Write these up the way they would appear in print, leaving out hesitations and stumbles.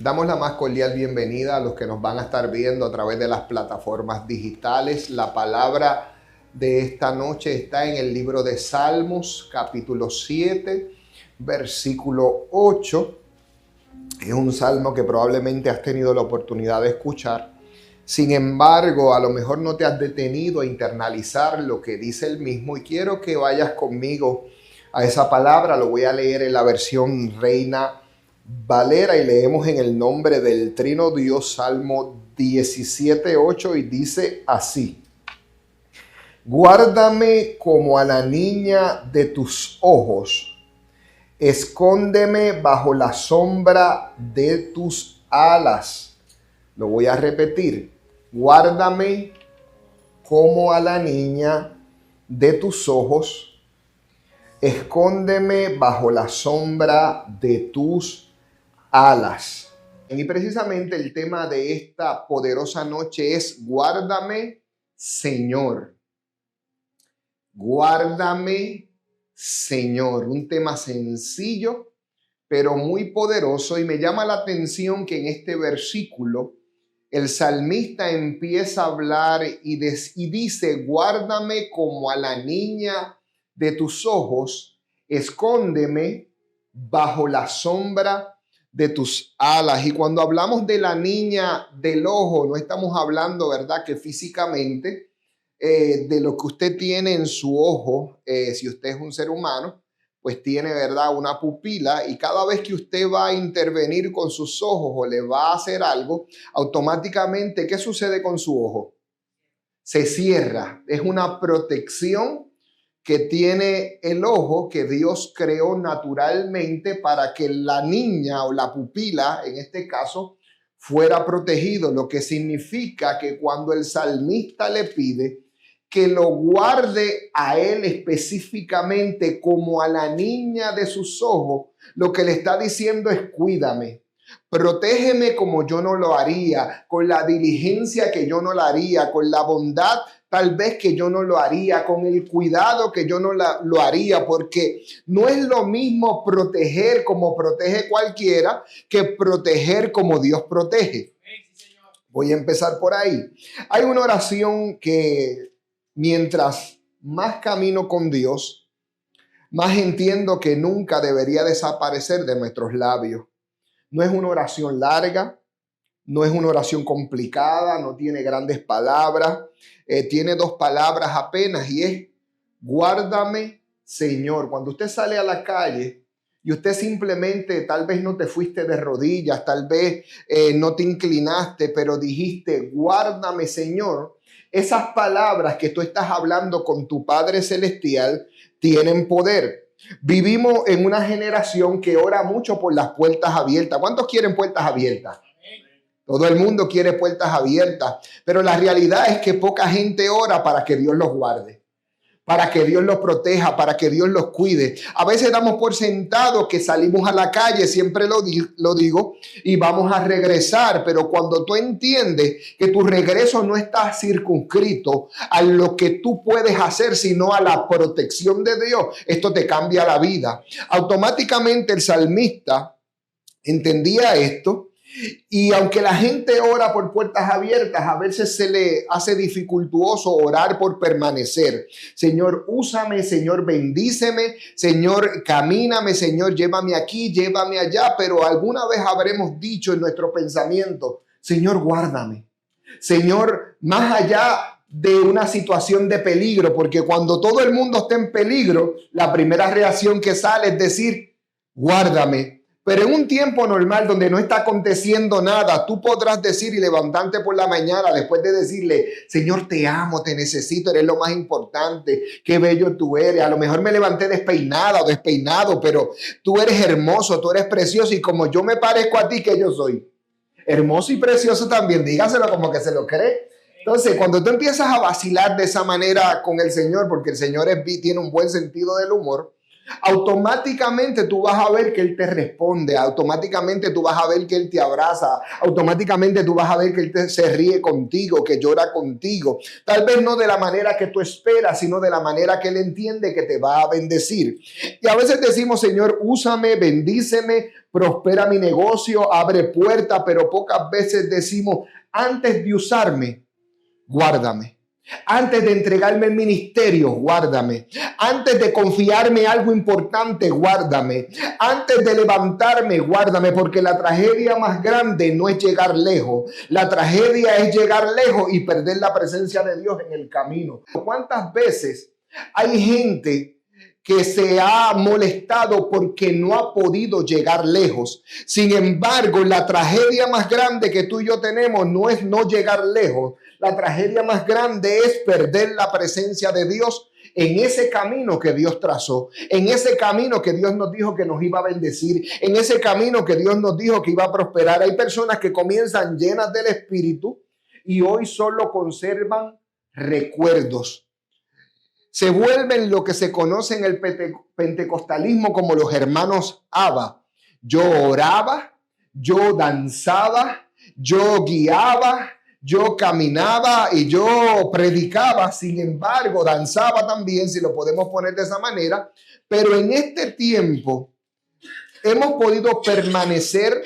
Damos la más cordial bienvenida a los que nos van a estar viendo a través de las plataformas digitales. La palabra de esta noche está en el libro de Salmos, capítulo 7, versículo 8. Es un salmo que probablemente has tenido la oportunidad de escuchar. Sin embargo, a lo mejor no te has detenido a internalizar lo que dice el mismo y quiero que vayas conmigo a esa palabra. Lo voy a leer en la versión Reina Valera y leemos en el nombre del Trino Dios, Salmo 17:8, y dice así: Guárdame como a la niña de tus ojos, escóndeme bajo la sombra de tus alas. Lo voy a repetir: guárdame como a la niña de tus ojos, escóndeme bajo la sombra de tus alas. Y precisamente el tema de esta poderosa noche es: guárdame, Señor. Guárdame, Señor. Un tema sencillo, pero muy poderoso, y me llama la atención que en este versículo el salmista empieza a hablar y dice: guárdame como a la niña de tus ojos, escóndeme bajo la sombra de tus alas. Y cuando hablamos de la niña del ojo, no estamos hablando, ¿verdad?, que físicamente de lo que usted tiene en su ojo. Si usted es un ser humano, pues tiene, ¿verdad?, una pupila, y cada vez que usted va a intervenir con sus ojos o le va a hacer algo, automáticamente, ¿qué sucede con su ojo? Se cierra. Es una protección que tiene el ojo, que Dios creó naturalmente para que la niña o la pupila, en este caso, fuera protegido, lo que significa que cuando el salmista le pide que lo guarde a él específicamente como a la niña de sus ojos, lo que le está diciendo es: cuídame, protégeme como yo no lo haría, con la diligencia que yo no la haría, con la bondad tal vez que yo no lo haría, con el cuidado que yo no lo haría, porque no es lo mismo proteger como protege cualquiera que proteger como Dios protege. Voy a empezar por ahí. Hay una oración que mientras más camino con Dios, más entiendo que nunca debería desaparecer de nuestros labios. No es una oración larga, no es una oración complicada, no tiene grandes palabras, tiene dos palabras apenas, y es: guárdame, Señor. Cuando usted sale a la calle y usted simplemente, tal vez no te fuiste de rodillas, tal vez no te inclinaste, pero dijiste: guárdame, Señor, esas palabras que tú estás hablando con tu Padre Celestial tienen poder. Vivimos en una generación que ora mucho por las puertas abiertas. ¿Cuántos quieren puertas abiertas? Todo el mundo quiere puertas abiertas, pero la realidad es que poca gente ora para que Dios los guarde, para que Dios los proteja, para que Dios los cuide. A veces damos por sentado que salimos a la calle, siempre lo digo, y vamos a regresar, pero cuando tú entiendes que tu regreso no está circunscrito a lo que tú puedes hacer, sino a la protección de Dios, esto te cambia la vida. Automáticamente el salmista entendía esto. Y aunque la gente ora por puertas abiertas, a veces se le hace dificultuoso orar por permanecer. Señor, úsame, Señor, bendíceme, Señor, camíname, Señor, llévame aquí, llévame allá. Pero alguna vez habremos dicho en nuestro pensamiento: Señor, guárdame. Señor, más allá de una situación de peligro, porque cuando todo el mundo está en peligro, la primera reacción que sale es decir: guárdame. Pero en un tiempo normal donde no está aconteciendo nada, tú podrás decir y levantarte por la mañana después de decirle: Señor, te amo, te necesito, eres lo más importante, qué bello tú eres. A lo mejor me levanté despeinada o despeinado, pero tú eres hermoso, tú eres precioso, y como yo me parezco a ti, que yo soy hermoso y precioso también. Dígaselo como que se lo cree. Entonces, cuando tú empiezas a vacilar de esa manera con el Señor, porque el Señor tiene un buen sentido del humor, automáticamente tú vas a ver que Él te responde, automáticamente tú vas a ver que Él te abraza, automáticamente tú vas a ver que Él se ríe contigo, que llora contigo. Tal vez no de la manera que tú esperas, sino de la manera que Él entiende que te va a bendecir. Y a veces decimos, Señor, úsame, bendíceme, prospera mi negocio, abre puertas, pero pocas veces decimos, antes de usarme, guárdame. Antes de entregarme el ministerio, guárdame. Antes de confiarme algo importante, guárdame. Antes de levantarme, guárdame, porque la tragedia más grande no es llegar lejos. La tragedia es llegar lejos y perder la presencia de Dios en el camino. ¿Cuántas veces hay gente que se ha molestado porque no ha podido llegar lejos? Sin embargo, la tragedia más grande que tú y yo tenemos no es no llegar lejos. La tragedia más grande es perder la presencia de Dios en ese camino que Dios trazó, en ese camino que Dios nos dijo que nos iba a bendecir, en ese camino que Dios nos dijo que iba a prosperar. Hay personas que comienzan llenas del Espíritu y hoy solo conservan recuerdos. Se vuelven lo que se conoce en el pentecostalismo como los hermanos Abba. Yo oraba, yo danzaba, yo guiaba, yo caminaba y yo predicaba. Sin embargo, danzaba también, si lo podemos poner de esa manera. Pero en este tiempo hemos podido permanecer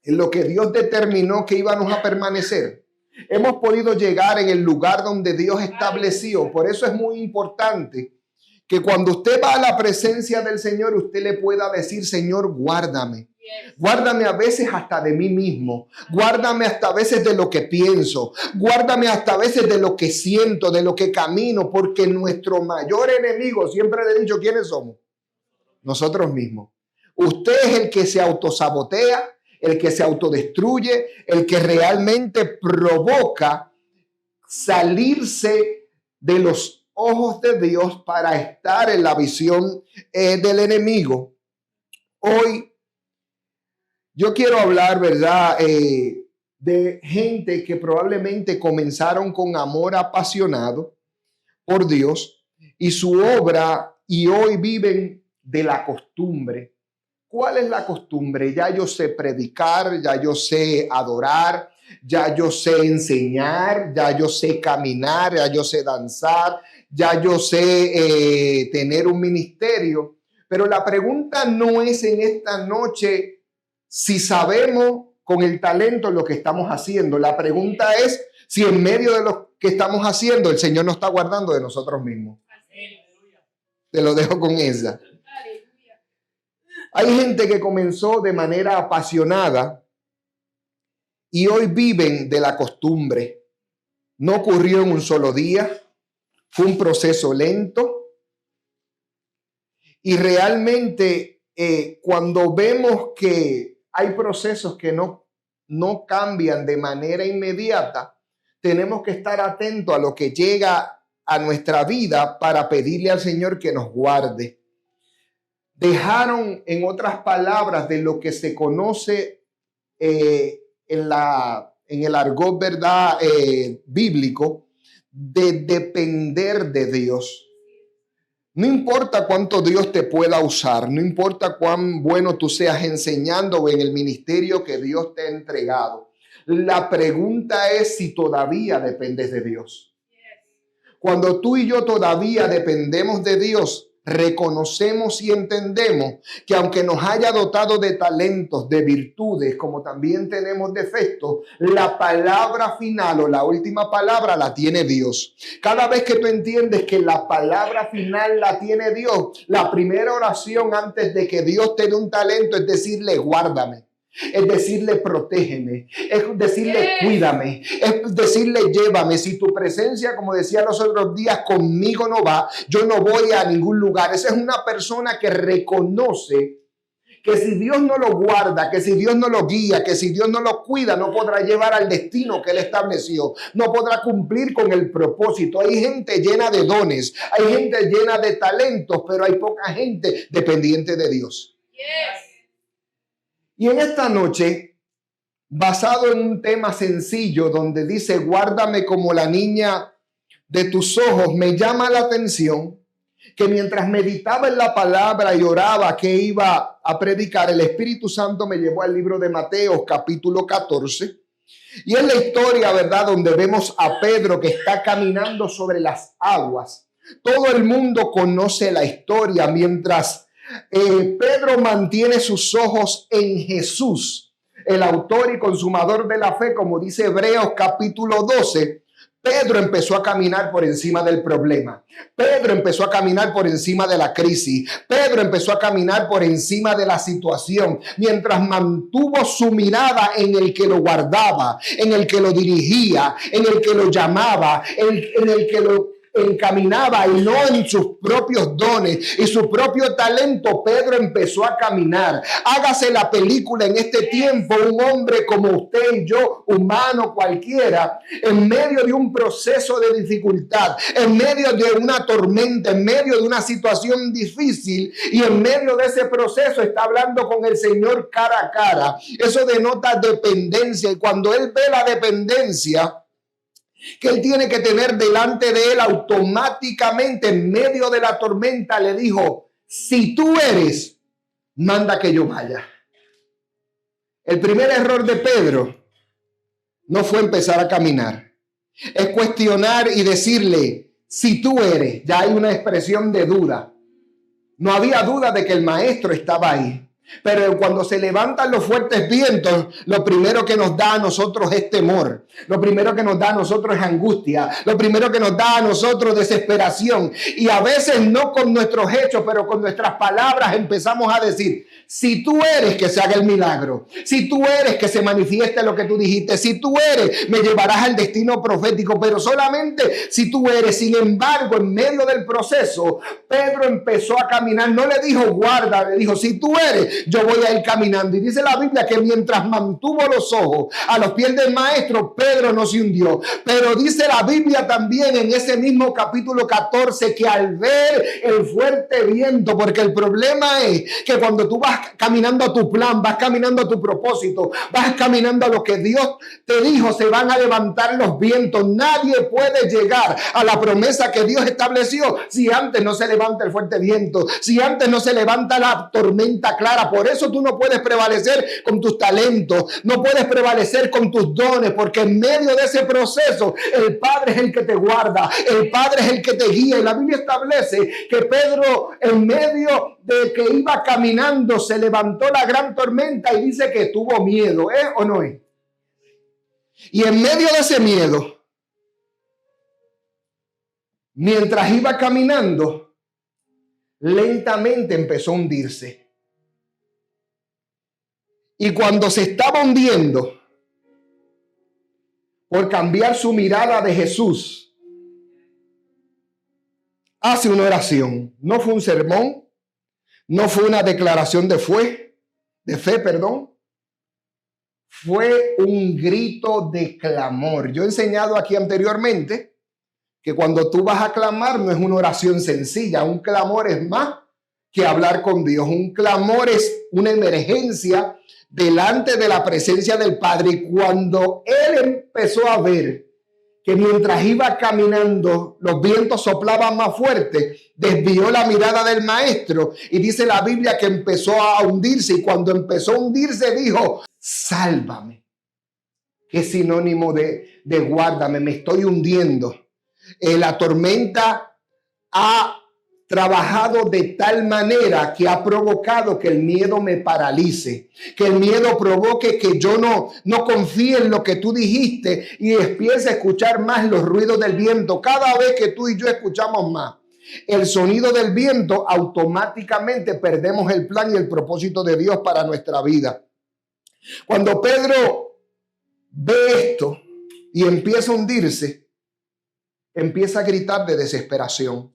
en lo que Dios determinó que íbamos a permanecer. Hemos podido llegar en el lugar donde Dios estableció. Por eso es muy importante que cuando usted va a la presencia del Señor, usted le pueda decir, Señor, guárdame. Guárdame a veces hasta de mí mismo. Guárdame hasta a veces de lo que pienso. Guárdame hasta a veces de lo que siento, de lo que camino. Porque nuestro mayor enemigo, siempre le he dicho, ¿quiénes somos? Nosotros mismos. Usted es el que se autosabotea, el que se autodestruye, el que realmente provoca salirse de los ojos de Dios para estar en la visión del enemigo. Hoy yo quiero hablar, ¿verdad? De gente que probablemente comenzaron con amor apasionado por Dios y su obra y hoy viven de la costumbre. ¿Cuál es la costumbre? Ya yo sé predicar, ya yo sé adorar, ya yo sé enseñar, ya yo sé caminar, ya yo sé danzar, ya yo sé tener un ministerio. Pero la pregunta no es en esta noche si sabemos con el talento lo que estamos haciendo. La pregunta es si en medio de lo que estamos haciendo el Señor nos está guardando de nosotros mismos. Te lo dejo con esa. Hay gente que comenzó de manera apasionada y hoy viven de la costumbre. No ocurrió en un solo día, fue un proceso lento. Y realmente cuando vemos que hay procesos que no cambian de manera inmediata, tenemos que estar atentos a lo que llega a nuestra vida para pedirle al Señor que nos guarde. Dejaron, en otras palabras, de lo que se conoce en el argot, ¿verdad? Bíblico, de depender de Dios. No importa cuánto Dios te pueda usar, no importa cuán bueno tú seas enseñando o en el ministerio que Dios te ha entregado. La pregunta es si todavía dependes de Dios. Cuando tú y yo todavía dependemos de Dios, reconocemos y entendemos que aunque nos haya dotado de talentos, de virtudes, como también tenemos defectos, la palabra final o la última palabra la tiene Dios. Cada vez que tú entiendes que la palabra final la tiene Dios, la primera oración antes de que Dios te dé un talento es decirle, guárdame. Es decirle, protégeme, es decirle, cuídame, es decirle, llévame. Si tu presencia, como decía los otros días, conmigo no va, yo no voy a ningún lugar. Esa es una persona que reconoce que si Dios no lo guarda, que si Dios no lo guía, que si Dios no lo cuida, no podrá llevar al destino que Él estableció, no podrá cumplir con el propósito. Hay gente llena de dones, hay gente llena de talentos, pero hay poca gente dependiente de Dios. Y en esta noche, basado en un tema sencillo donde dice, guárdame como la niña de tus ojos, me llama la atención que mientras meditaba en la palabra y oraba que iba a predicar, el Espíritu Santo me llevó al libro de Mateo, capítulo 14. Y es la historia, ¿verdad?, donde vemos a Pedro que está caminando sobre las aguas. Todo el mundo conoce la historia mientras Pedro mantiene sus ojos en Jesús, el autor y consumador de la fe, como dice Hebreos capítulo 12. Pedro empezó a caminar por encima del problema. Pedro empezó a caminar por encima de la crisis. Pedro empezó a caminar por encima de la situación, mientras mantuvo su mirada en el que lo guardaba, en el que lo dirigía, en el que lo llamaba, en el que lo encaminaba y no en sus propios dones y su propio talento. Pedro empezó a caminar. Hágase la película en este tiempo, un hombre como usted y yo, humano cualquiera, en medio de un proceso de dificultad, en medio de una tormenta, en medio de una situación difícil, y en medio de ese proceso está hablando con el Señor cara a cara. Eso denota dependencia, y cuando él ve la dependencia que él tiene que tener delante de él, automáticamente en medio de la tormenta le dijo: si tú eres, manda que yo vaya. El primer error de Pedro no fue empezar a caminar, es cuestionar y decirle: si tú eres. Ya hay una expresión de duda. No había duda de que el maestro estaba ahí. Pero cuando se levantan los fuertes vientos, lo primero que nos da a nosotros es temor. Lo primero que nos da a nosotros es angustia. Lo primero que nos da a nosotros es desesperación. Y a veces no con nuestros hechos, pero con nuestras palabras empezamos a decir: si tú eres, que se haga el milagro. Si tú eres, que se manifieste lo que tú dijiste. Si tú eres, me llevarás al destino profético. Pero solamente si tú eres. Sin embargo, en medio del proceso, Pedro empezó a caminar. No le dijo guarda, le dijo: si tú eres, yo voy a ir caminando. Y dice la Biblia que mientras mantuvo los ojos a los pies del maestro, Pedro no se hundió. Pero dice la Biblia también en ese mismo capítulo 14 que al ver el fuerte viento, porque el problema es que cuando tú vas caminando a tu plan, vas caminando a tu propósito, vas caminando a lo que Dios te dijo, se van a levantar los vientos. Nadie puede llegar a la promesa que Dios estableció si antes no se levanta el fuerte viento, si antes no se levanta la tormenta clara. Por eso tú no puedes prevalecer con tus talentos, no puedes prevalecer con tus dones, porque en medio de ese proceso el Padre es el que te guarda, el Padre es el que te guía. Y la Biblia establece que Pedro, en medio de que iba caminando, se levantó la gran tormenta y dice que tuvo miedo. ¿Es o no es? Y en medio de ese miedo, mientras iba caminando, lentamente empezó a hundirse. Y cuando se estaba hundiendo, por cambiar su mirada de Jesús, hace una oración. No fue un sermón, no fue una declaración de fe, fue un grito de clamor. Yo he enseñado aquí anteriormente que cuando tú vas a clamar no es una oración sencilla, un clamor es más que hablar con Dios. Un clamor es una emergencia delante de la presencia del Padre. Y cuando él empezó a ver que mientras iba caminando los vientos soplaban más fuerte, desvió la mirada del maestro y dice la Biblia que empezó a hundirse, y cuando empezó a hundirse dijo: sálvame, que es sinónimo de guárdame, me estoy hundiendo. La tormenta ha trabajado de tal manera que ha provocado que el miedo me paralice, que el miedo provoque que yo no confíe en lo que tú dijiste y empiece a escuchar más los ruidos del viento. Cada vez que tú y yo escuchamos más el sonido del viento, automáticamente perdemos el plan y el propósito de Dios para nuestra vida. Cuando Pedro ve esto y empieza a hundirse, empieza a gritar de desesperación.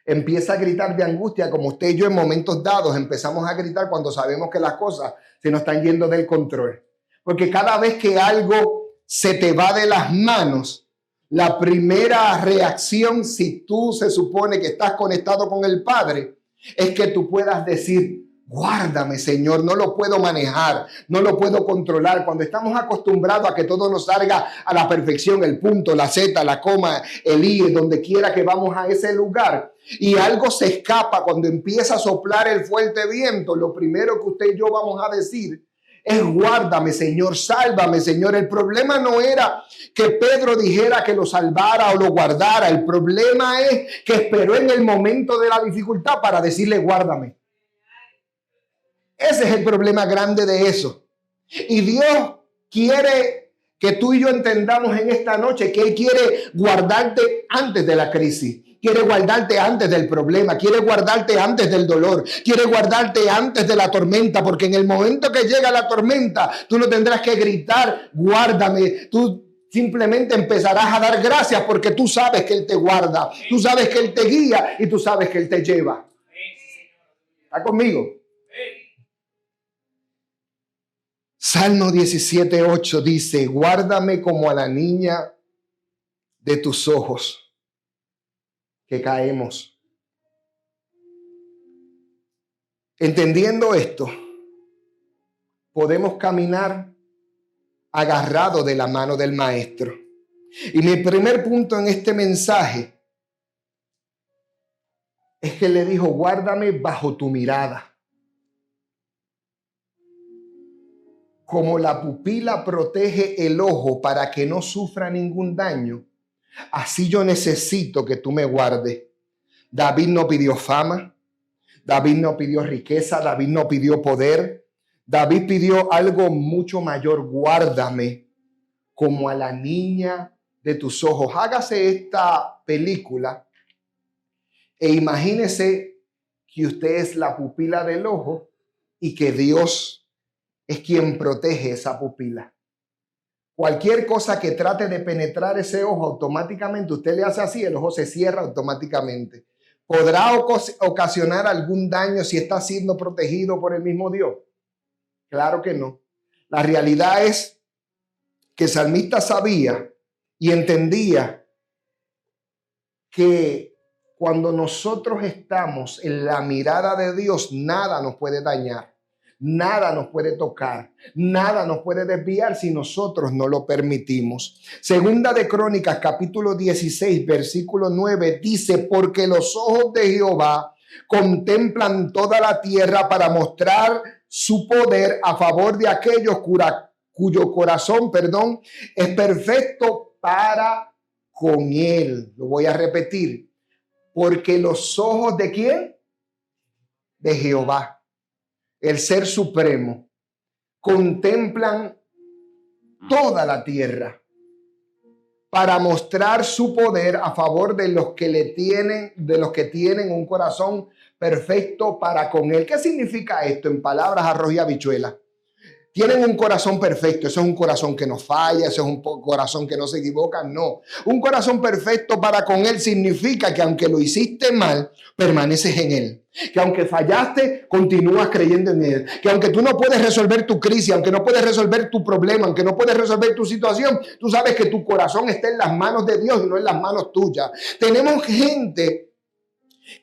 Empieza a gritar de angustia, como usted y yo en momentos dados empezamos a gritar cuando sabemos que las cosas se nos están yendo del control. Porque cada vez que algo se te va de las manos, la primera reacción, si tú se supone que estás conectado con el Padre, es que tú puedas decir: Guárdame, Señor, no lo puedo manejar, no lo puedo controlar. Cuando estamos acostumbrados a que todo nos salga a la perfección, el punto, la Z, la coma, el I, donde quiera que vamos a ese lugar, y algo se escapa cuando empieza a soplar el fuerte viento, lo primero que usted y yo vamos a decir es: guárdame, Señor, sálvame, Señor. El problema no era que Pedro dijera que lo salvara o lo guardara. El problema es que esperó en el momento de la dificultad para decirle: guárdame. Ese es el problema grande de eso. Y Dios quiere que tú y yo entendamos en esta noche que Él quiere guardarte antes de la crisis. Quiere guardarte antes del problema, quiere guardarte antes del dolor, quiere guardarte antes de la tormenta, porque en el momento que llega la tormenta, tú no tendrás que gritar: guárdame. Tú simplemente empezarás a dar gracias porque tú sabes que Él te guarda, tú sabes que Él te guía y tú sabes que Él te lleva. ¿Está conmigo? Salmo 17:8 dice: guárdame como a la niña de tus ojos, que caemos. Entendiendo esto, podemos caminar agarrado de la mano del Maestro. Y mi primer punto en este mensaje es que le dijo: guárdame bajo tu mirada. Como la pupila protege el ojo para que no sufra ningún daño, así yo necesito que tú me guardes. David no pidió fama, David no pidió riqueza, David no pidió poder. David pidió algo mucho mayor: guárdame como a la niña de tus ojos. Hágase esta película e imagínese que usted es la pupila del ojo y que Dios es quien protege esa pupila. Cualquier cosa que trate de penetrar ese ojo, automáticamente usted le hace así, el ojo se cierra automáticamente. ¿Podrá ocasionar algún daño si está siendo protegido por el mismo Dios? Claro que no. La realidad es que el salmista sabía y entendía que cuando nosotros estamos en la mirada de Dios, nada nos puede dañar. Nada nos puede tocar, nada nos puede desviar si nosotros no lo permitimos. Segunda de Crónicas, capítulo 16, versículo 9, dice: porque los ojos de Jehová contemplan toda la tierra para mostrar su poder a favor de aquellos cuyo corazón, es perfecto para con él. Lo voy a repetir. Porque los ojos ¿de quién? De Jehová, el Ser Supremo, contemplan toda la tierra para mostrar su poder a favor de los que tienen un corazón perfecto para con él. ¿Qué significa esto en palabras arroz y habichuela? Tienen un corazón perfecto. Eso es un corazón que no falla, eso es un corazón que no se equivoca. No, un corazón perfecto para con él significa que aunque lo hiciste mal, permaneces en él. Que aunque fallaste, continúas creyendo en él. Que aunque tú no puedes resolver tu crisis, aunque no puedes resolver tu problema, aunque no puedes resolver tu situación, tú sabes que tu corazón está en las manos de Dios y no en las manos tuyas. Tenemos gente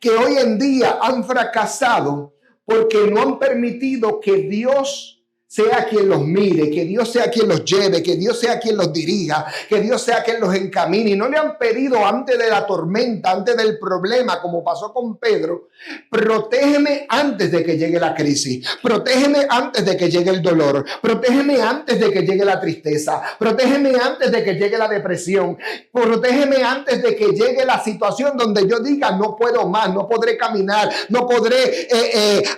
que hoy en día han fracasado porque no han permitido que Dios sea quien los mire, que Dios sea quien los lleve, que Dios sea quien los dirija, que Dios sea quien los encamine. Y no le han pedido antes de la tormenta, antes del problema, como pasó con Pedro: protégeme antes de que llegue la crisis, protégeme antes de que llegue el dolor, protégeme antes de que llegue la tristeza, protégeme antes de que llegue la depresión, protégeme antes de que llegue la situación donde yo diga: no puedo más, no podré caminar, no podré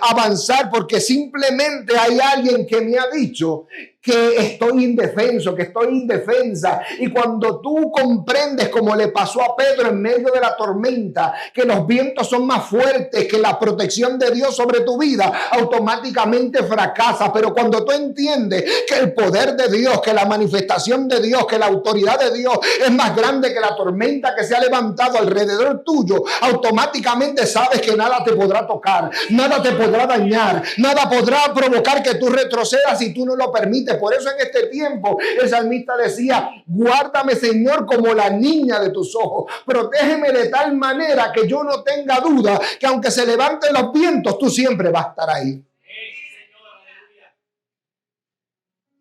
avanzar, porque simplemente hay alguien que me ha dicho que estoy indefenso, que estoy indefensa. Y cuando tú comprendes, como le pasó a Pedro en medio de la tormenta, que los vientos son más fuertes que la protección de Dios sobre tu vida, automáticamente fracasas. Pero cuando tú entiendes que el poder de Dios, que la manifestación de Dios, que la autoridad de Dios es más grande que la tormenta que se ha levantado alrededor tuyo, automáticamente sabes que nada te podrá tocar, nada te podrá dañar, nada podrá provocar que tú retrocedas si tú no lo permites. Por eso en este tiempo el salmista decía: guárdame, Señor, como la niña de tus ojos. Protégeme de tal manera que yo no tenga duda que aunque se levanten los vientos, tú siempre vas a estar ahí.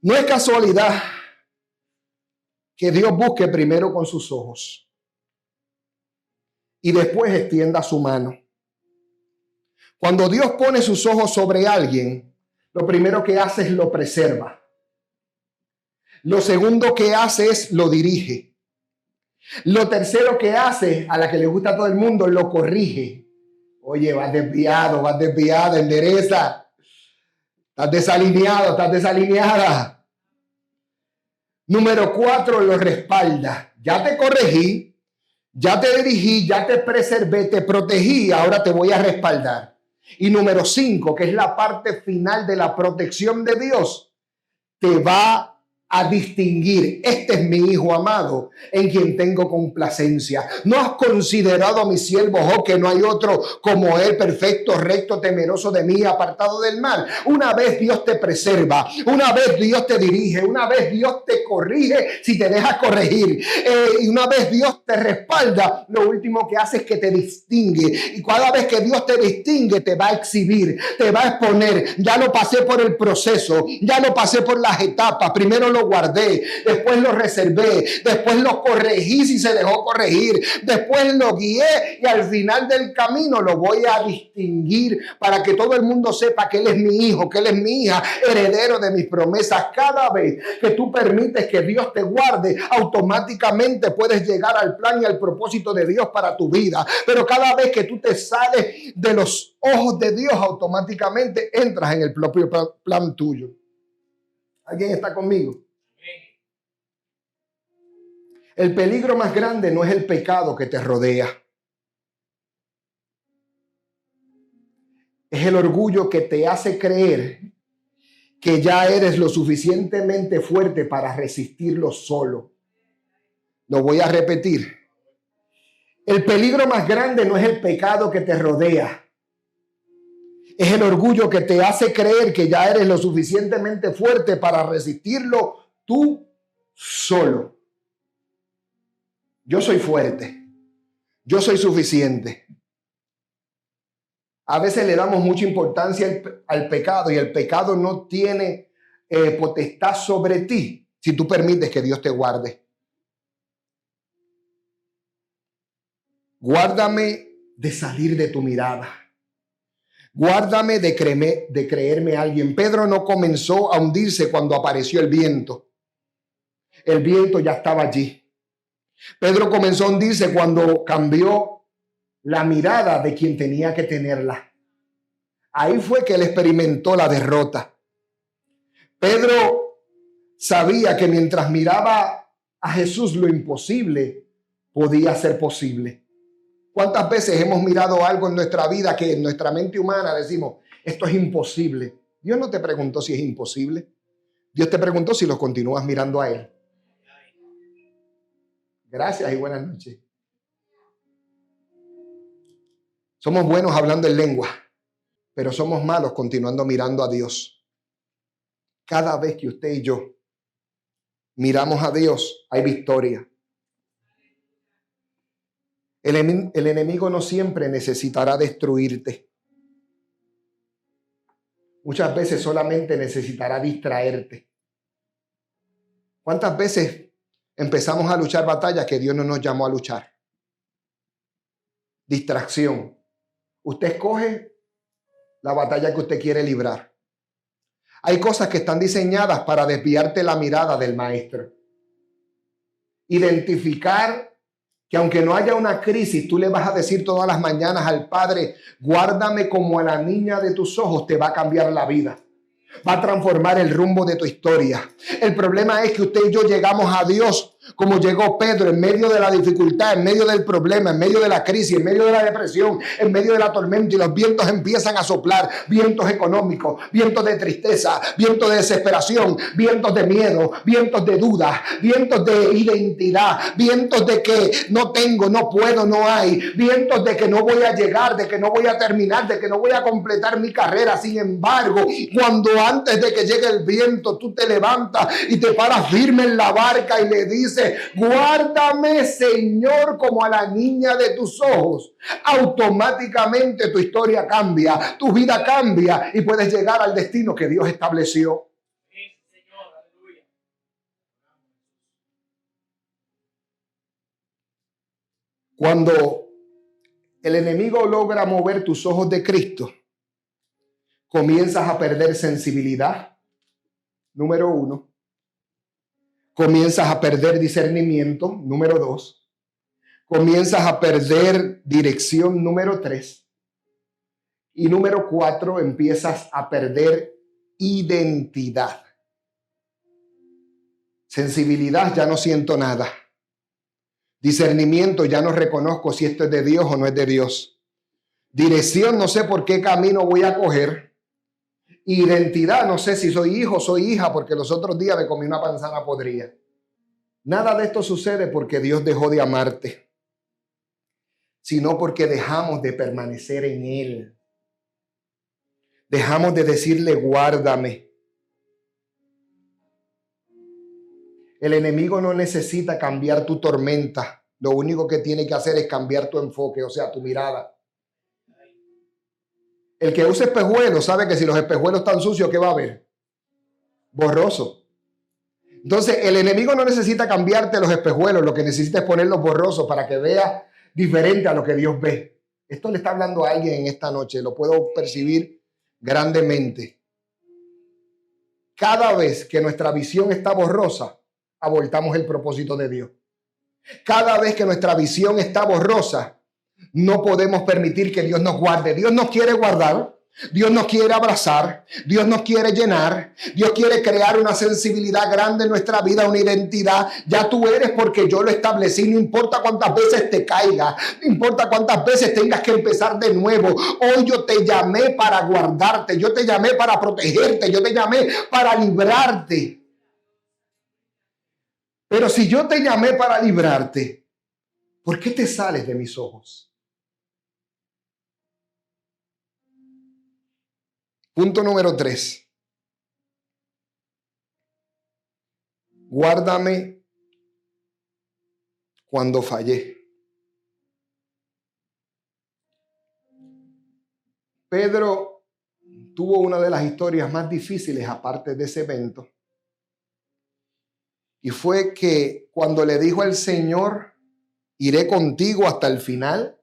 No es casualidad que Dios busque primero con sus ojos y después extienda su mano. Cuando Dios pone sus ojos sobre alguien, lo primero que hace es lo preserva. Lo segundo que hace es lo dirige. Lo tercero que hace, a la que le gusta a todo el mundo, lo corrige. Oye, vas desviada, endereza. Estás desalineado, estás desalineada. Número 4, lo respalda. Ya te corregí, ya te dirigí, ya te preservé, te protegí, ahora te voy a respaldar. Y número 5, que es la parte final de la protección de Dios, te va a distinguir. Este es mi hijo amado, en quien tengo complacencia. ¿No has considerado a mi siervo Job, que no hay otro como él, perfecto, recto, temeroso de mí, apartado del mal? Una vez Dios te preserva, una vez Dios te dirige, una vez Dios te corrige si te dejas corregir, y una vez Dios te respalda, lo último que hace es que te distingue. Y cada vez que Dios te distingue, te va a exhibir, te va a exponer. Ya lo pasé por el proceso, ya lo pasé por las etapas. Primero lo guardé, después lo reservé, después lo corregí si se dejó corregir, después lo guié y al final del camino lo voy a distinguir para que todo el mundo sepa que Él es mi hijo, que Él es mi hija, heredero de mis promesas. Cada vez que tú permites que Dios te guarde, automáticamente puedes llegar al plan y al propósito de Dios para tu vida. Pero cada vez que tú te sales de los ojos de Dios, automáticamente entras en el propio plan tuyo. ¿Alguien está conmigo? El peligro más grande no es el pecado que te rodea. Es el orgullo que te hace creer que ya eres lo suficientemente fuerte para resistirlo solo. Lo voy a repetir. El peligro más grande no es el pecado que te rodea. Es el orgullo que te hace creer que ya eres lo suficientemente fuerte para resistirlo tú solo. Yo soy fuerte. Yo soy suficiente. A veces le damos mucha importancia al pecado y el pecado no tiene potestad sobre ti si tú permites que Dios te guarde. Guárdame de salir de tu mirada. Guárdame de creerme alguien. Pedro no comenzó a hundirse cuando apareció el viento. El viento ya estaba allí. Pedro comenzó a hundirse cuando cambió la mirada de quien tenía que tenerla. Ahí fue que él experimentó la derrota. Pedro sabía que mientras miraba a Jesús, lo imposible podía ser posible. ¿Cuántas veces hemos mirado algo en nuestra vida que en nuestra mente humana decimos, esto es imposible? Dios no te preguntó si es imposible. Dios te preguntó si lo continúas mirando a Él. Gracias y buenas noches. Somos buenos hablando en lengua, pero somos malos continuando mirando a Dios. Cada vez que usted y yo miramos a Dios, hay victoria. El enemigo no siempre necesitará destruirte. Muchas veces solamente necesitará distraerte. ¿Cuántas veces empezamos a luchar batallas que Dios no nos llamó a luchar? Distracción. Usted escoge la batalla que usted quiere librar. Hay cosas que están diseñadas para desviarte la mirada del maestro. Identificar que aunque no haya una crisis, tú le vas a decir todas las mañanas al Padre, guárdame como a la niña de tus ojos, te va a cambiar la vida. Va a transformar el rumbo de tu historia. El problema es que usted y yo llegamos a Dios como llegó Pedro, en medio de la dificultad, en medio del problema, en medio de la crisis, en medio de la depresión, en medio de la tormenta, y los vientos empiezan a soplar, vientos económicos, vientos de tristeza, vientos de desesperación, vientos de miedo, vientos de duda, vientos de identidad, vientos de que no tengo, no puedo, no hay, vientos de que no voy a llegar, de que no voy a terminar, de que no voy a completar mi carrera. Sin embargo, cuando antes de que llegue el viento, tú te levantas y te paras firme en la barca y le dices, guárdame, Señor, como a la niña de tus ojos, automáticamente tu historia cambia, tu vida cambia y puedes llegar al destino que Dios estableció. Cuando el enemigo logra mover tus ojos de Cristo, comienzas a perder sensibilidad, número 1. Comienzas a perder discernimiento, número 2. Comienzas a perder dirección, número 3. Y número 4, empiezas a perder identidad. Sensibilidad, ya no siento nada. Discernimiento, ya no reconozco si esto es de Dios o no es de Dios. Dirección, no sé por qué camino voy a coger. Identidad, no sé si soy hijo o soy hija, porque los otros días me comí una manzana podrida. Nada de esto sucede porque Dios dejó de amarte, sino porque dejamos de permanecer en Él. Dejamos de decirle, guárdame. El enemigo no necesita cambiar tu tormenta. Lo único que tiene que hacer es cambiar tu enfoque, o sea, tu mirada. El que usa espejuelos sabe que si los espejuelos están sucios, ¿qué va a haber? Borroso. Entonces, el enemigo no necesita cambiarte los espejuelos, lo que necesita es ponerlos borrosos para que veas diferente a lo que Dios ve. Esto le está hablando a alguien en esta noche, lo puedo percibir grandemente. Cada vez que nuestra visión está borrosa, abortamos el propósito de Dios. Cada vez que nuestra visión está borrosa, no podemos permitir que Dios nos guarde. Dios nos quiere guardar, Dios nos quiere abrazar, Dios nos quiere llenar, Dios quiere crear una sensibilidad grande en nuestra vida, una identidad. Ya tú eres porque yo lo establecí, no importa cuántas veces te caiga, no importa cuántas veces tengas que empezar de nuevo. Hoy yo te llamé para guardarte, yo te llamé para protegerte, yo te llamé para librarte. Pero si yo te llamé para librarte, ¿por qué te sales de mis ojos? Punto número 3. Guárdame cuando fallé. Pedro tuvo una de las historias más difíciles aparte de ese evento. Y fue que cuando le dijo al Señor, iré contigo hasta el final,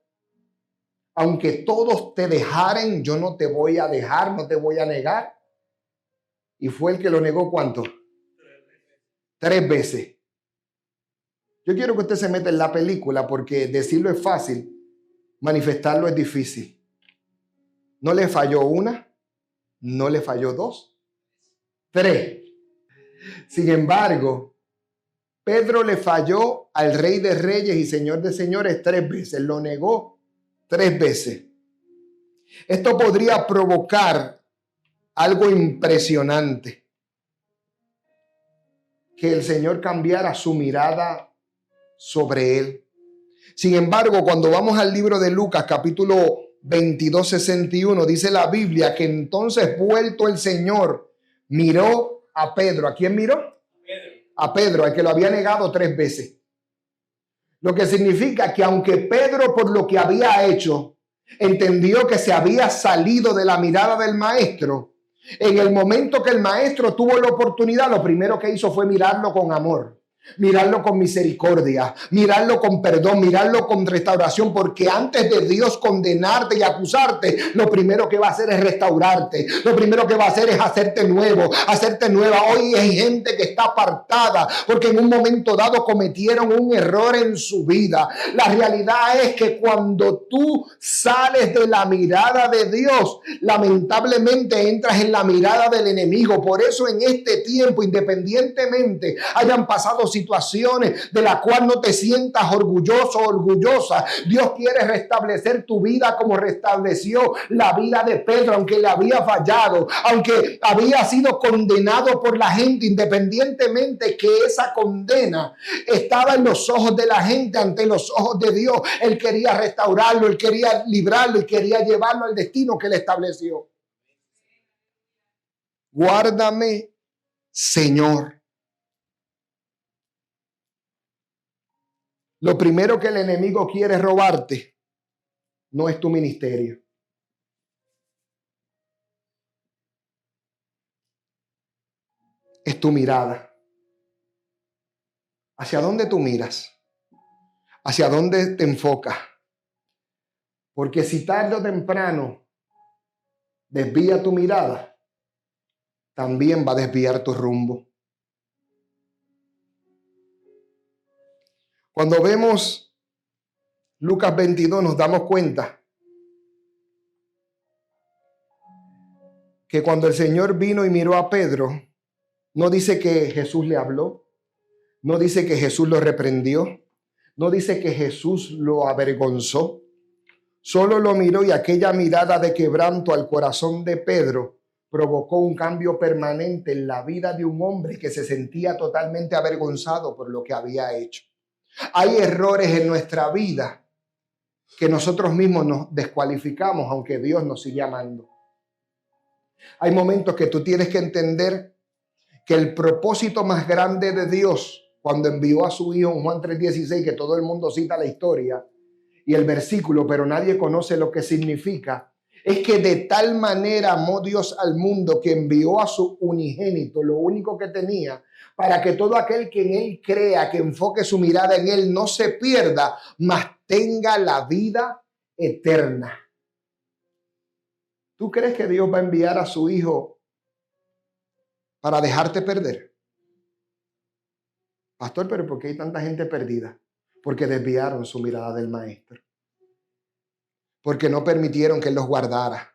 aunque todos te dejaren, yo no te voy a dejar, no te voy a negar. Y fue el que lo negó, ¿cuánto? 3 veces. Yo quiero que usted se meta en la película porque decirlo es fácil, manifestarlo es difícil. No le falló 1, no le falló 2, 3. Sin embargo, Pedro le falló al Rey de Reyes y Señor de Señores 3 veces. Lo negó 3 veces. Esto podría provocar algo impresionante. Que el Señor cambiara su mirada sobre él. Sin embargo, cuando vamos al libro de Lucas, capítulo 22, 61, dice la Biblia que entonces vuelto el Señor miró a Pedro. ¿A quién miró? A Pedro, al que lo había negado 3 veces. Lo que significa que aunque Pedro, por lo que había hecho, entendió que se había salido de la mirada del maestro, en el momento que el maestro tuvo la oportunidad, lo primero que hizo fue mirarlo con amor, mirarlo con misericordia, mirarlo con perdón, mirarlo con restauración, porque antes de Dios condenarte y acusarte, lo primero que va a hacer es restaurarte, lo primero que va a hacer es hacerte nuevo, hacerte nueva. Hoy hay gente que está apartada porque en un momento dado cometieron un error en su vida. La realidad es que cuando tú sales de la mirada de Dios, lamentablemente entras en la mirada del enemigo. Por eso en este tiempo, independientemente hayan pasado situaciones de la cual no te sientas orgulloso o orgullosa, Dios quiere restablecer tu vida como restableció la vida de Pedro, aunque le había fallado, aunque había sido condenado por la gente, independientemente que esa condena estaba en los ojos de la gente, ante los ojos de Dios. Él quería restaurarlo, él quería librarlo y quería llevarlo al destino que él estableció. Guárdame, Señor. Lo primero que el enemigo quiere robarte no es tu ministerio. Es tu mirada. ¿Hacia dónde tú miras? ¿Hacia dónde te enfocas? Porque si tarde o temprano desvía tu mirada, también va a desviar tu rumbo. Cuando vemos Lucas 22 nos damos cuenta que cuando el Señor vino y miró a Pedro, no dice que Jesús le habló, no dice que Jesús lo reprendió, no dice que Jesús lo avergonzó. Solo lo miró y aquella mirada de quebranto al corazón de Pedro provocó un cambio permanente en la vida de un hombre que se sentía totalmente avergonzado por lo que había hecho. Hay errores en nuestra vida que nosotros mismos nos descualificamos, aunque Dios nos sigue amando. Hay momentos que tú tienes que entender que el propósito más grande de Dios, cuando envió a su Hijo en Juan 3:16, que todo el mundo cita la historia y el versículo, pero nadie conoce lo que significa, es que de tal manera amó Dios al mundo que envió a su unigénito, lo único que tenía, para que todo aquel que en Él crea, que enfoque su mirada en Él, no se pierda, mas tenga la vida eterna. ¿Tú crees que Dios va a enviar a su Hijo para dejarte perder? Pastor, pero ¿por qué hay tanta gente perdida? Porque desviaron su mirada del Maestro. Porque no permitieron que Él los guardara.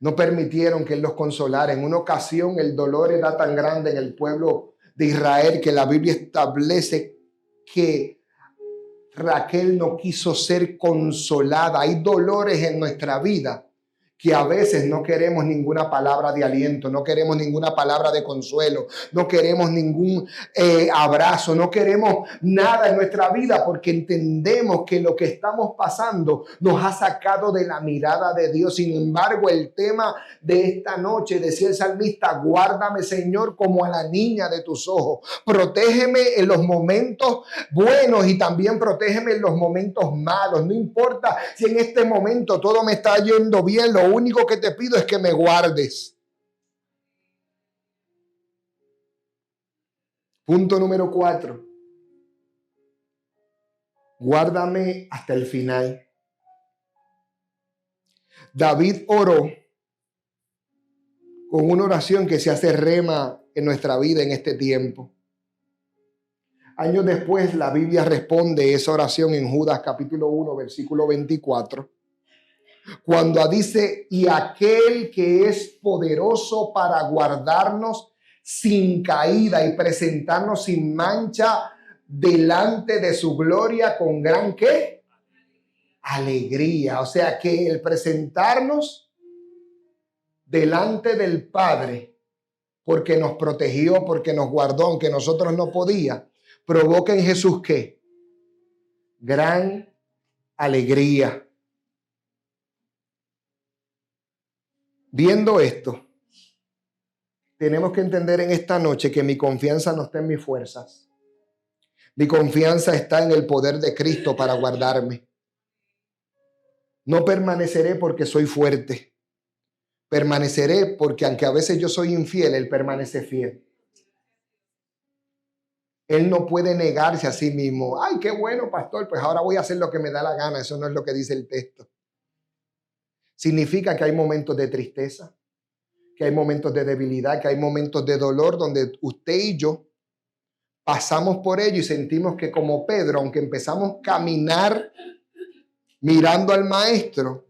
No permitieron que Él los consolara. En una ocasión el dolor era tan grande en el pueblo de Israel que la Biblia establece que Raquel no quiso ser consolada. Hay dolores en nuestra vida que a veces no queremos ninguna palabra de aliento, no queremos ninguna palabra de consuelo, no queremos ningún abrazo, no queremos nada en nuestra vida porque entendemos que lo que estamos pasando nos ha sacado de la mirada de Dios. Sin embargo, el tema de esta noche, decía el salmista, guárdame, Señor, como a la niña de tus ojos. Protégeme en los momentos buenos y también protégeme en los momentos malos. No importa si en este momento todo me está yendo bien, lo único que te pido es que me guardes. Punto número 4. Guárdame hasta el final. David oró con una oración que se hace rema en nuestra vida en este tiempo. Años después, la Biblia responde esa oración en Judas capítulo 1, versículo 24. Cuando dice, y aquel que es poderoso para guardarnos sin caída y presentarnos sin mancha delante de su gloria con gran ¿qué? Alegría. O sea que el presentarnos delante del Padre, porque nos protegió, porque nos guardó, aunque nosotros no podíamos, provoca en Jesús ¿qué? Gran alegría. Viendo esto, tenemos que entender en esta noche que mi confianza no está en mis fuerzas. Mi confianza está en el poder de Cristo para guardarme. No permaneceré porque soy fuerte. Permaneceré porque aunque a veces yo soy infiel, Él permanece fiel. Él no puede negarse a sí mismo. Ay, qué bueno, pastor, pues ahora voy a hacer lo que me da la gana. Eso no es lo que dice el texto. Significa que hay momentos de tristeza, que hay momentos de debilidad, que hay momentos de dolor donde usted y yo pasamos por ello y sentimos que como Pedro, aunque empezamos a caminar mirando al Maestro,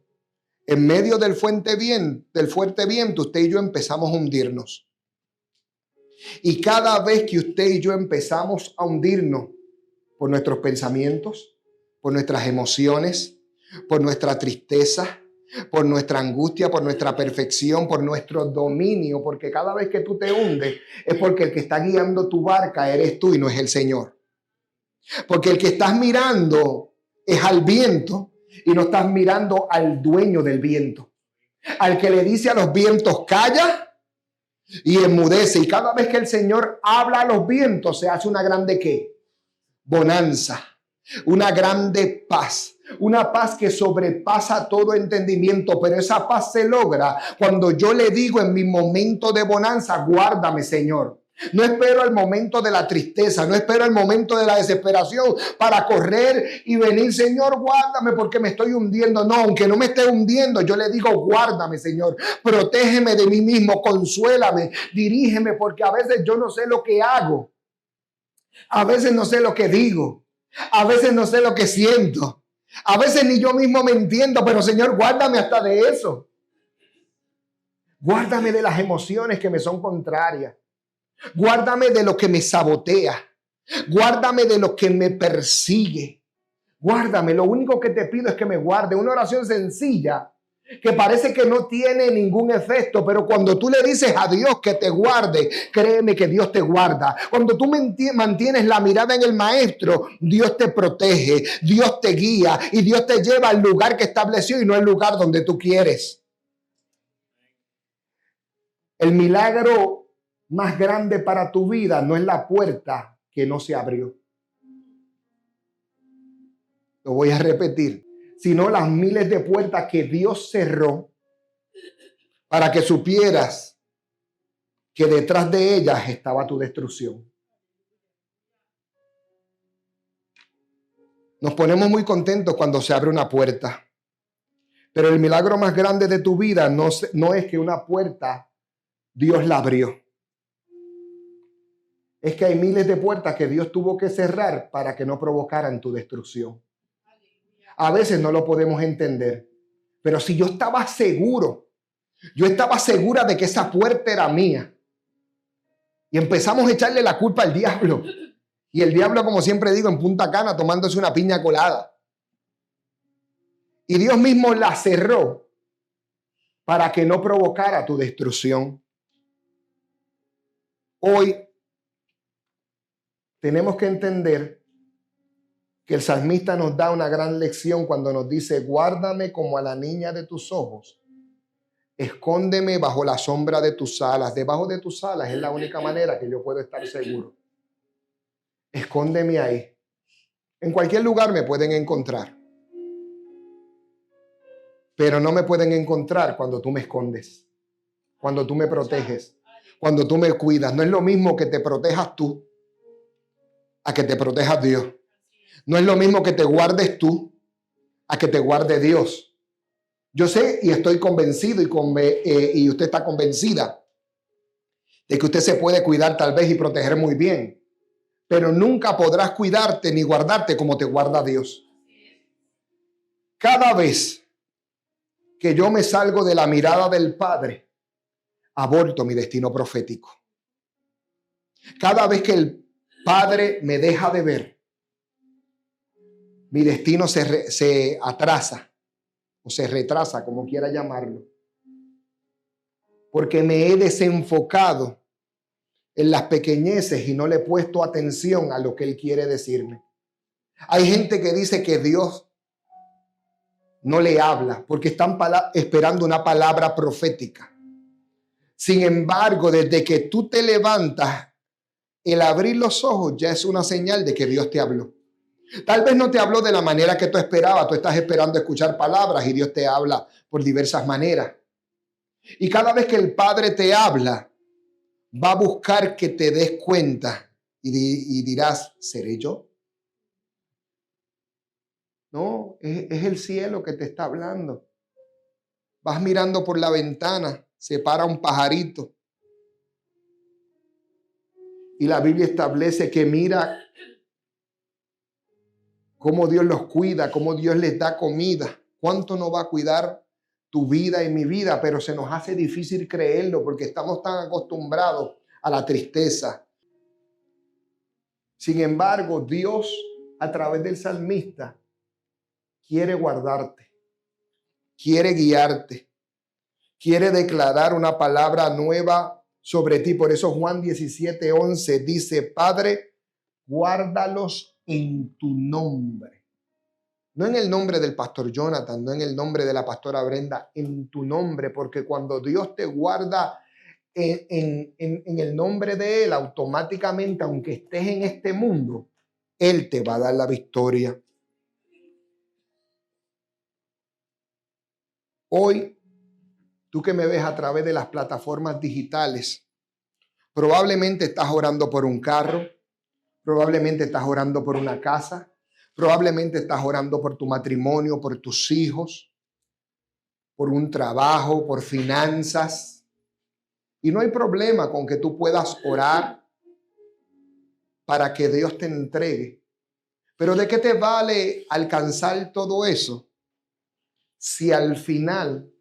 en medio del fuerte viento, usted y yo empezamos a hundirnos. Y cada vez que usted y yo empezamos a hundirnos por nuestros pensamientos, por nuestras emociones, por nuestra tristeza, por nuestra angustia, por nuestra perfección, por nuestro dominio, porque cada vez que tú te hundes es porque el que está guiando tu barca eres tú y no es el Señor. Porque el que estás mirando es al viento y no estás mirando al dueño del viento, al que le dice a los vientos calla y enmudece. Y cada vez que el Señor habla a los vientos se hace una grande ¿qué? Bonanza, una grande paz. Una paz que sobrepasa todo entendimiento, pero esa paz se logra cuando yo le digo en mi momento de bonanza, guárdame, Señor. No espero el momento de la tristeza, no espero el momento de la desesperación para correr y venir, Señor, guárdame porque me estoy hundiendo. No, aunque no me esté hundiendo, yo le digo, guárdame, Señor, protégeme de mí mismo, consuélame, dirígeme, porque a veces yo no sé lo que hago, a veces no sé lo que digo, a veces no sé lo que siento, a veces ni yo mismo me entiendo, pero Señor, guárdame hasta de eso. Guárdame de las emociones que me son contrarias. Guárdame de lo que me sabotea. Guárdame de lo que me persigue. Guárdame. Lo único que te pido es que me guarde. Una oración sencilla que parece que no tiene ningún efecto, pero cuando tú le dices a Dios que te guarde, créeme que Dios te guarda. Cuando tú mantienes la mirada en el Maestro, Dios te protege, Dios te guía y Dios te lleva al lugar que estableció y no al lugar donde tú quieres. El milagro más grande para tu vida no es la puerta que no se abrió. Lo voy a repetir. Sino las miles de puertas que Dios cerró para que supieras que detrás de ellas estaba tu destrucción. Nos ponemos muy contentos cuando se abre una puerta. Pero el milagro más grande de tu vida no es que una puerta Dios la abrió. Es que hay miles de puertas que Dios tuvo que cerrar para que no provocaran tu destrucción. A veces no lo podemos entender, pero si yo estaba seguro, yo estaba segura de que esa puerta era mía, y empezamos a echarle la culpa al diablo, y el diablo, como siempre digo, en Punta Cana tomándose una piña colada, y Dios mismo la cerró para que no provocara tu destrucción. Hoy tenemos que entender que el salmista nos da una gran lección cuando nos dice, guárdame como a la niña de tus ojos, escóndeme bajo la sombra de tus alas. Debajo de tus alas es la única manera que yo puedo estar seguro. Escóndeme ahí. En cualquier lugar me pueden encontrar, pero no me pueden encontrar cuando tú me escondes, cuando tú me proteges, cuando tú me cuidas. No es lo mismo que te protejas tú a que te proteja Dios. No es lo mismo que te guardes tú a que te guarde Dios. Yo sé y estoy convencido y usted está convencida de que usted se puede cuidar tal vez y proteger muy bien, pero nunca podrás cuidarte ni guardarte como te guarda Dios. Cada vez que yo me salgo de la mirada del Padre, aborto mi destino profético. Cada vez que el Padre me deja de ver, mi destino se atrasa o se retrasa, como quiera llamarlo, porque me he desenfocado en las pequeñeces y no le he puesto atención a lo que Él quiere decirme. Hay gente que dice que Dios no le habla porque están esperando una palabra profética. Sin embargo, desde que tú te levantas, el abrir los ojos ya es una señal de que Dios te habló. Tal vez no te habló de la manera que tú esperabas. Tú estás esperando escuchar palabras y Dios te habla por diversas maneras. Y cada vez que el Padre te habla, va a buscar que te des cuenta y dirás, ¿seré yo? No, es el cielo que te está hablando. Vas mirando por la ventana, se para un pajarito. Y la Biblia establece que mira cómo Dios los cuida, cómo Dios les da comida. ¿Cuánto no va a cuidar tu vida y mi vida? Pero se nos hace difícil creerlo porque estamos tan acostumbrados a la tristeza. Sin embargo, Dios, a través del salmista, quiere guardarte, quiere guiarte, quiere declarar una palabra nueva sobre ti. Por eso Juan 17:11 dice, Padre, guárdalos en tu nombre. No en el nombre del pastor Jonathan, no en el nombre de la pastora Brenda, en tu nombre, porque cuando Dios te guarda en el nombre de Él, automáticamente, aunque estés en este mundo, Él te va a dar la victoria. Hoy, tú que me ves a través de las plataformas digitales, Probablemente estás orando por un carro, probablemente estás orando por una casa, probablemente estás orando por tu matrimonio, por tus hijos, por un trabajo, por finanzas. Y no hay problema con que tú puedas orar para que Dios te entregue. Pero ¿de qué te vale alcanzar todo eso si al final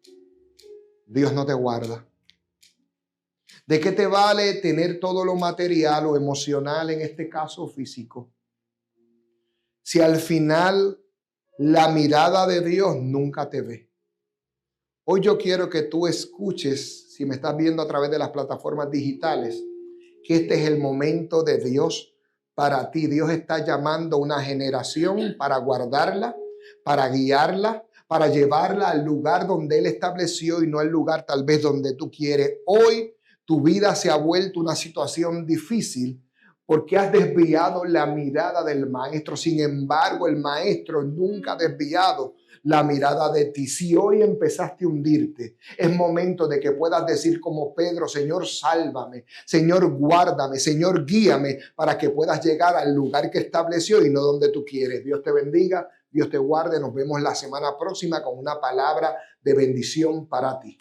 Dios no te guarda? ¿De qué te vale tener todo lo material o emocional, en este caso físico, si al final la mirada de Dios nunca te ve? Hoy yo quiero que tú escuches, si me estás viendo a través de las plataformas digitales, que este es el momento de Dios para ti. Dios está llamando a una generación para guardarla, para guiarla, para llevarla al lugar donde Él estableció y no al lugar tal vez donde tú quieres. Hoy tu vida se ha vuelto una situación difícil porque has desviado la mirada del maestro. Sin embargo, el maestro nunca ha desviado la mirada de ti. Si hoy empezaste a hundirte, es momento de que puedas decir como Pedro: Señor, sálvame, Señor, guárdame, Señor, guíame, para que puedas llegar al lugar que estableció y no donde tú quieres. Dios te bendiga, Dios te guarde. Nos vemos la semana próxima con una palabra de bendición para ti.